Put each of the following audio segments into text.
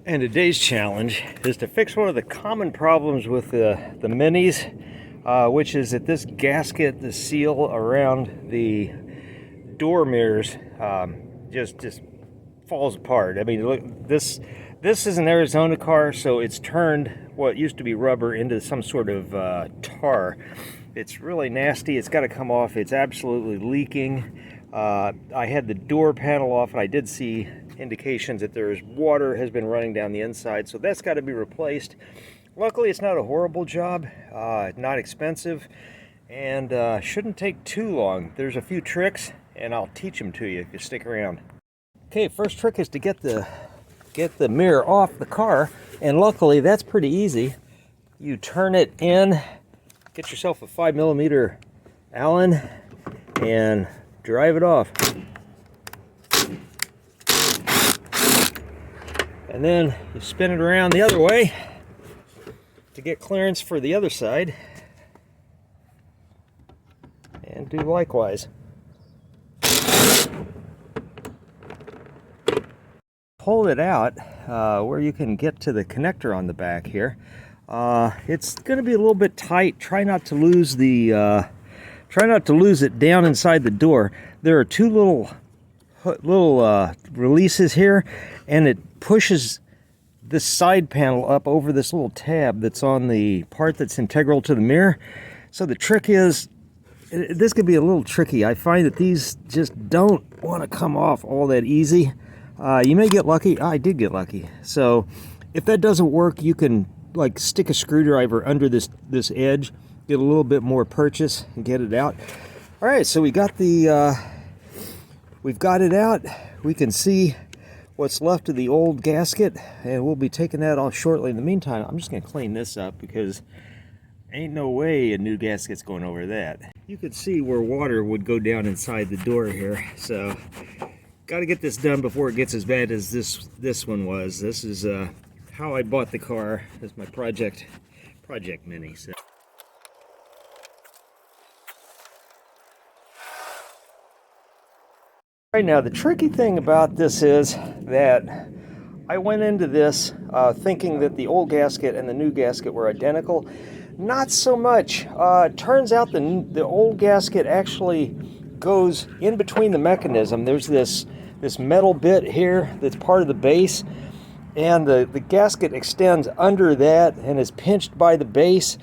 And today's challenge is to fix one of the common problems with the Minis, which is that this gasket, the seal around the door mirrors, just falls apart. I mean, look, this is an Arizona car, so it's turned what used to be rubber into some sort of tar. It's really nasty. It's got to come off. It's absolutely leaking. I had the door panel off, and I did see indications that there's water has been running down the inside, so that's got to be replaced. Luckily, it's not a horrible job, not expensive, and shouldn't take too long. There's a few tricks, and I'll teach them to you if you stick around. Okay, first trick is to get the mirror off the car, and luckily that's pretty easy. You turn it in, get yourself a 5mm Allen, and drive it off. And then you spin it around the other way to get clearance for the other side, and do likewise. Pull it out where you can get to the connector on the back here. It's going to be a little bit tight. Try not to lose it down inside the door. There are two little releases here, and it pushes this side panel up over this little tab that's on the part that's integral to the mirror. So the trick is, this could be a little tricky. I find that these just don't want to come off all that easy. You may get lucky. I did get lucky. So if that doesn't work, you can like stick a screwdriver under this edge, get a little bit more purchase, and get it out. All right, so we got we've got it out. We can see what's left of the old gasket, and we'll be taking that off shortly. In the meantime, I'm just going to clean this up because ain't no way a new gasket's going over that. You could see where water would go down inside the door here, so got to get this done before it gets as bad as this one was. This is how I bought the car. This is my project Mini. So. Right now, the tricky thing about this is that I went into this thinking that the old gasket and the new gasket were identical. Not so much. Turns out the old gasket actually goes in between the mechanism. There's this metal bit here that's part of the base, and the gasket extends under that and is pinched by the base.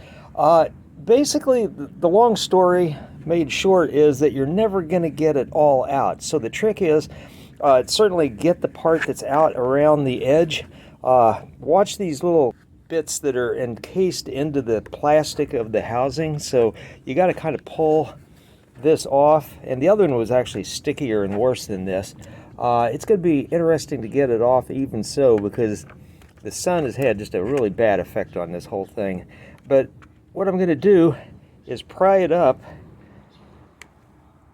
Basically, the long story made short is that you're never going to get it all out. So the trick is certainly get the part that's out around the edge. Watch these little bits that are encased into the plastic of the housing. So you got to kind of pull this off. And the other one was actually stickier and worse than this. It's going to be interesting to get it off even so, because the sun has had just a really bad effect on this whole thing. But what I'm going to do is pry it up,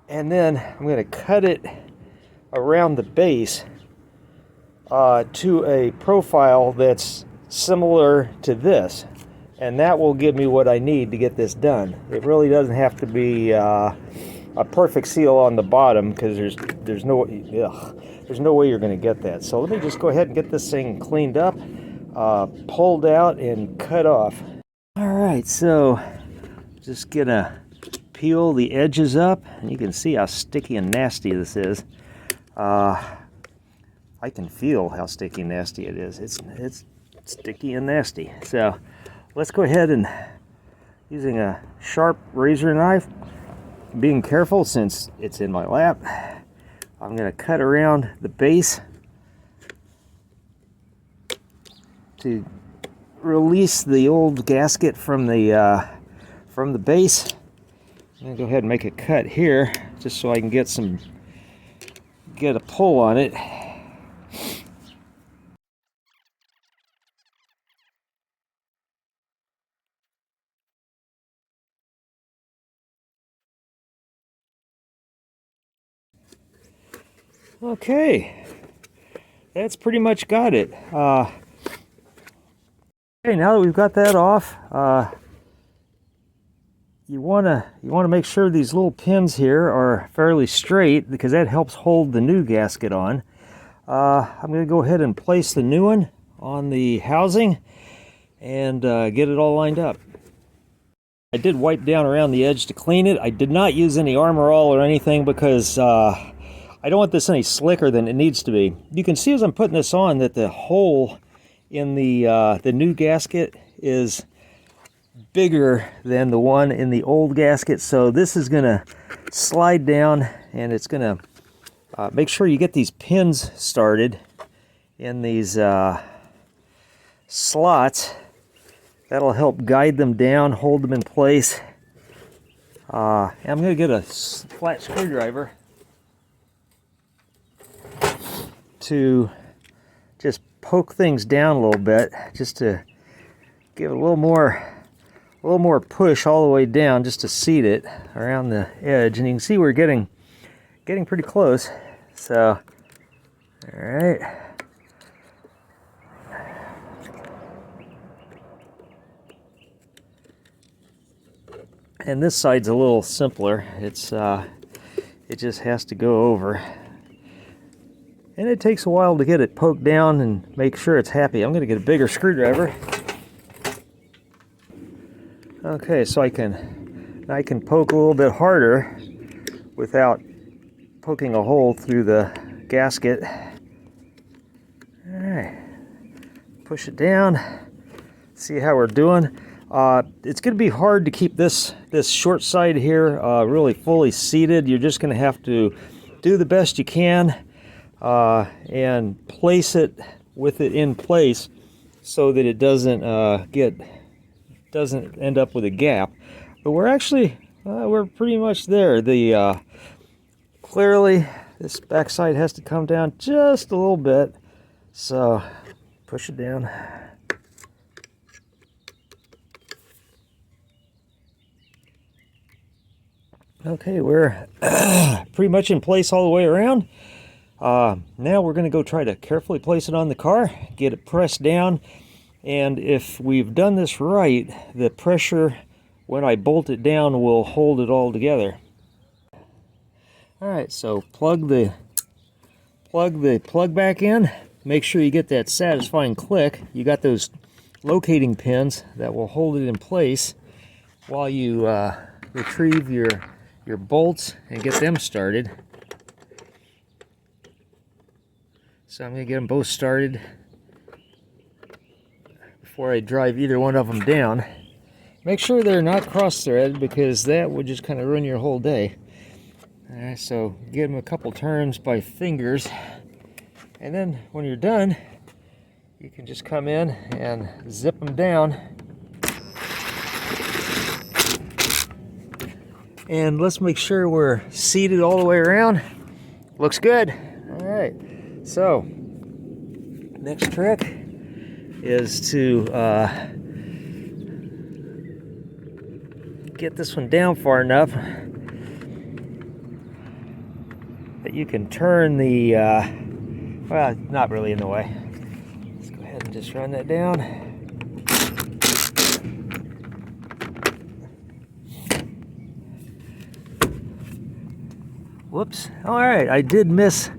and then I'm going to cut it around the base to a profile that's similar to this, and that will give me what I need to get this done. It really doesn't have to be a perfect seal on the bottom, because there's no way you're going to get that. So let me just go ahead and get this thing cleaned up, pulled out, and cut off. All right, so just gonna peel the edges up, and you can see how sticky and nasty this is. I can feel how sticky and nasty it is. It's sticky and nasty. So let's go ahead and, using a sharp razor knife, being careful since it's in my lap, I'm going to cut around the base to release the old gasket from the base. I'm going to go ahead and make a cut here just so I can get a pull on it. Okay, that's pretty much got it. Okay, now that we've got that off, you want to make sure these little pins here are fairly straight, because that helps hold the new gasket on. I'm going to go ahead and place the new one on the housing and get it all lined up. I did wipe down around the edge to clean it. I did not use any Armor All or anything because I don't want this any slicker than it needs to be. You can see as I'm putting this on that the hole in the new gasket is bigger than the one in the old gasket, so this is going to slide down, and it's going to make sure you get these pins started in these slots. That'll help guide them down, hold them in place. I'm going to get a flat screwdriver to just poke things down a little bit, just to give it a little more push all the way down, just to seat it around the edge. And you can see we're getting pretty close. So, all right. And this side's a little simpler. It just has to go over. And it takes a while to get it poked down and make sure it's happy. I'm going to get a bigger screwdriver. Okay, so I can poke a little bit harder without poking a hole through the gasket. All right, push it down. See how we're doing. It's going to be hard to keep this short side here really fully seated. You're just going to have to do the best you can and place it with it in place so that it doesn't end up with a gap. But we're actually we're pretty much there. The clearly this backside has to come down just a little bit, so push it down. Okay, we're pretty much in place all the way around. Now we're going to go try to carefully place it on the car, get it pressed down, and if we've done this right, the pressure when I bolt it down will hold it all together. Alright, so plug the plug back in. Make sure you get that satisfying click. You got those locating pins that will hold it in place while you retrieve your bolts and get them started. So I'm going to get them both started before I drive either one of them down. Make sure they're not cross-threaded because that would just kind of ruin your whole day. Alright, so give them a couple turns by fingers, and then when you're done, you can just come in and zip them down. And let's make sure we're seated all the way around. Looks good. All right, so next trick is to get this one down far enough that you can turn the, well, it's not really in the way. Let's go ahead and just run that down. Whoops. All right, I did miss.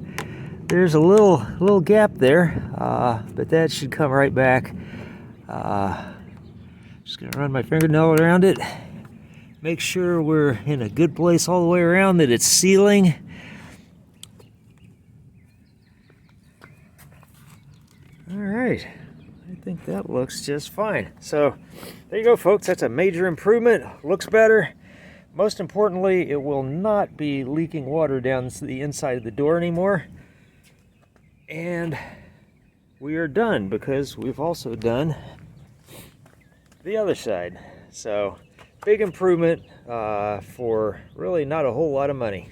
There's a little gap there, but that should come right back. Just gonna run my fingernail around it. Make sure we're in a good place all the way around, that it's sealing. All right, I think that looks just fine. So there you go, folks. That's a major improvement. Looks better. Most importantly, it will not be leaking water down the inside of the door anymore. And we are done because we've also done the other side. So big improvement for really not a whole lot of money.